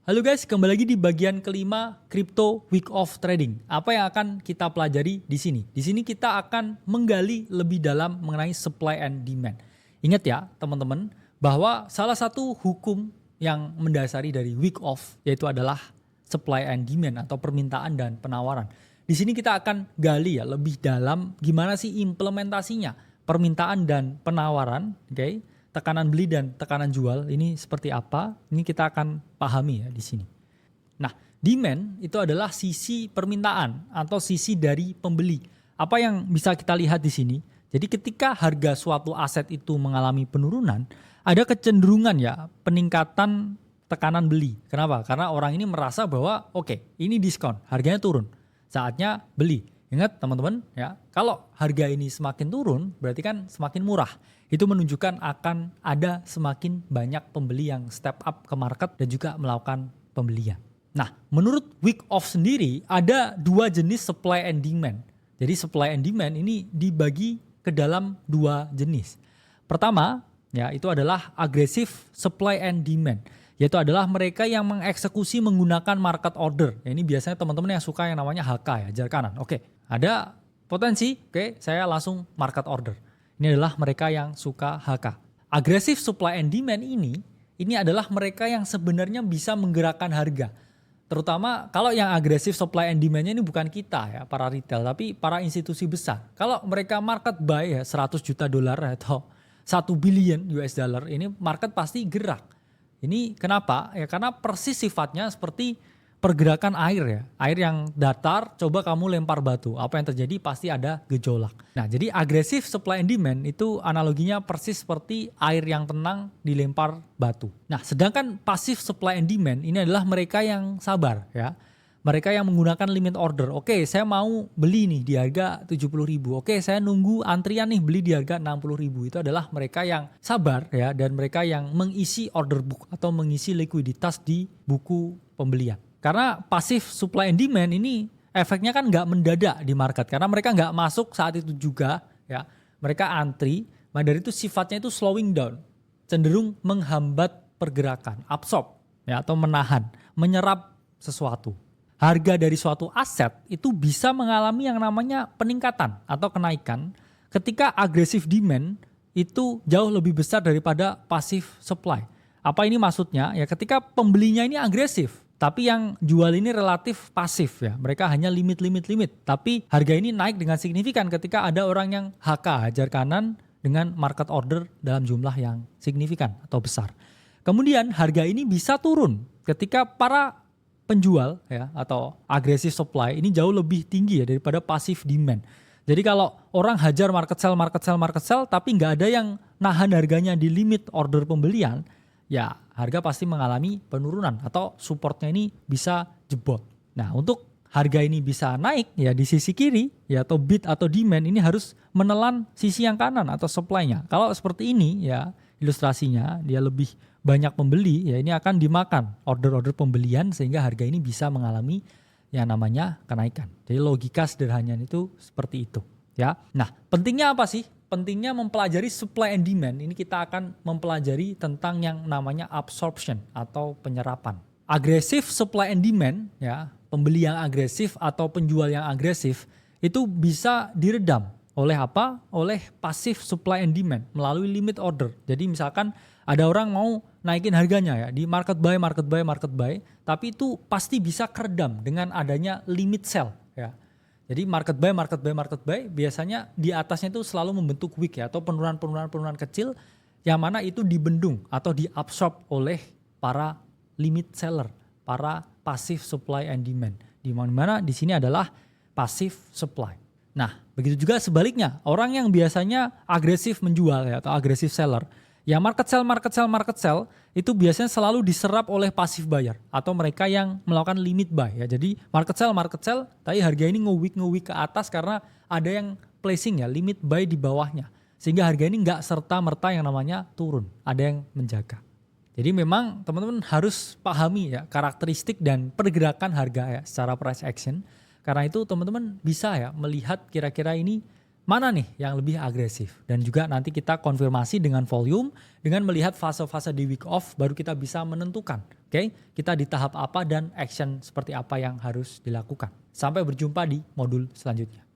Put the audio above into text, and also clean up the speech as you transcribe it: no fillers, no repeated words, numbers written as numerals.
Halo guys, kembali lagi di bagian kelima Crypto Week of Trading. Apa yang akan kita pelajari di sini? Di sini kita akan menggali lebih dalam mengenai supply and demand. Ingat ya teman-teman, bahwa salah satu hukum yang mendasari dari week off yaitu adalah supply and demand atau permintaan dan penawaran. Di sini kita akan gali ya lebih dalam gimana sih implementasinya permintaan dan penawaran, oke? Tekanan beli dan tekanan jual ini seperti apa? Ini kita akan pahami ya di sini. Nah, demand itu adalah sisi permintaan atau sisi dari pembeli. Apa yang bisa kita lihat di sini? Jadi ketika harga suatu aset itu mengalami penurunan, ada kecenderungan ya peningkatan tekanan beli. Kenapa? Karena orang ini merasa bahwa oke, ini diskon, harganya turun. Saatnya beli. Ingat teman-teman ya, kalau harga ini semakin turun berarti kan semakin murah. Itu menunjukkan akan ada semakin banyak pembeli yang step up ke market dan juga melakukan pembelian. Nah, menurut week off sendiri ada dua jenis supply and demand. Jadi supply and demand ini dibagi ke dalam dua jenis. Pertama, ya itu adalah aggressive supply and demand. Yaitu adalah mereka yang mengeksekusi menggunakan market order. Ya, ini biasanya teman-teman yang suka yang namanya HK ya, jar kanan. Oke, ada potensi, oke, saya langsung market order. Ini adalah mereka yang suka HK. Aggressive supply and demand ini adalah mereka yang sebenarnya bisa menggerakkan harga. Terutama kalau yang agresif supply and demand-nya ini bukan kita ya, para retail, tapi para institusi besar. Kalau mereka market buy ya 100 juta dolar atau 1 billion US dollar, ini market pasti gerak. Ini kenapa? Ya karena persis sifatnya seperti pergerakan air ya. Air yang datar, coba kamu lempar batu. Apa yang terjadi? Pasti ada gejolak. Nah, jadi agresif supply and demand itu analoginya persis seperti air yang tenang dilempar batu. Nah, sedangkan pasif supply and demand ini adalah mereka yang sabar ya. Mereka yang menggunakan limit order. Oke, saya mau beli nih di harga 70.000. Oke, saya nunggu antrian nih beli di harga 60.000. Itu adalah mereka yang sabar ya, dan mereka yang mengisi order book atau mengisi likuiditas di buku pembelian. Karena pasif supply and demand ini efeknya kan nggak mendadak di market. Karena mereka nggak masuk saat itu juga ya. Mereka antri, maka dari itu sifatnya itu slowing down. Cenderung menghambat pergerakan, absorb ya, atau menahan, menyerap sesuatu. Harga dari suatu aset itu bisa mengalami yang namanya peningkatan atau kenaikan ketika agresif demand itu jauh lebih besar daripada pasif supply. Apa ini maksudnya? Ya ketika pembelinya ini agresif, tapi yang jual ini relatif pasif ya. Mereka hanya limit. Tapi harga ini naik dengan signifikan ketika ada orang yang HK, hajar kanan, dengan market order dalam jumlah yang signifikan atau besar. Kemudian harga ini bisa turun ketika para penjual ya atau agresif supply ini jauh lebih tinggi ya daripada pasif demand. Jadi kalau orang hajar market sell tapi nggak ada yang nahan harganya di limit order pembelian, ya harga pasti mengalami penurunan atau supportnya ini bisa jebol. Nah, untuk harga ini bisa naik ya di sisi kiri ya atau bid atau demand ini harus menelan sisi yang kanan atau supply-nya. Kalau seperti ini ya ilustrasinya dia lebih banyak pembeli ya ini akan dimakan order-order pembelian sehingga harga ini bisa mengalami yang namanya kenaikan. Jadi logika sederhananya itu seperti itu ya. Nah, pentingnya apa sih? Pentingnya mempelajari supply and demand. Ini kita akan mempelajari tentang yang namanya absorption atau penyerapan. Agresif supply and demand ya, pembeli yang agresif atau penjual yang agresif itu bisa diredam oleh apa? Oleh pasif supply and demand melalui limit order. Jadi misalkan ada orang mau naikin harganya ya di market buy, tapi itu pasti bisa keredam dengan adanya limit sell ya. Jadi market buy biasanya di atasnya itu selalu membentuk wick ya atau penurunan kecil yang mana itu dibendung atau diabsorb oleh para limit seller, para pasif supply and demand. Di mana di sini adalah pasif supply. Nah, begitu juga sebaliknya, orang yang biasanya agresif menjual ya, atau agresif seller, yang market sell itu biasanya selalu diserap oleh pasif buyer atau mereka yang melakukan limit buy ya. Jadi market sell, tapi harga ini nge-wick ke atas karena ada yang placing ya, limit buy di bawahnya. Sehingga harga ini nggak serta-merta yang namanya turun, ada yang menjaga. Jadi memang teman-teman harus pahami ya karakteristik dan pergerakan harga ya secara price action. Karena itu teman-teman bisa ya melihat kira-kira ini mana nih yang lebih agresif. Dan juga nanti kita konfirmasi dengan volume, dengan melihat fase-fase di week off baru kita bisa menentukan. Oke, kita di tahap apa dan action seperti apa yang harus dilakukan. Sampai berjumpa di modul selanjutnya.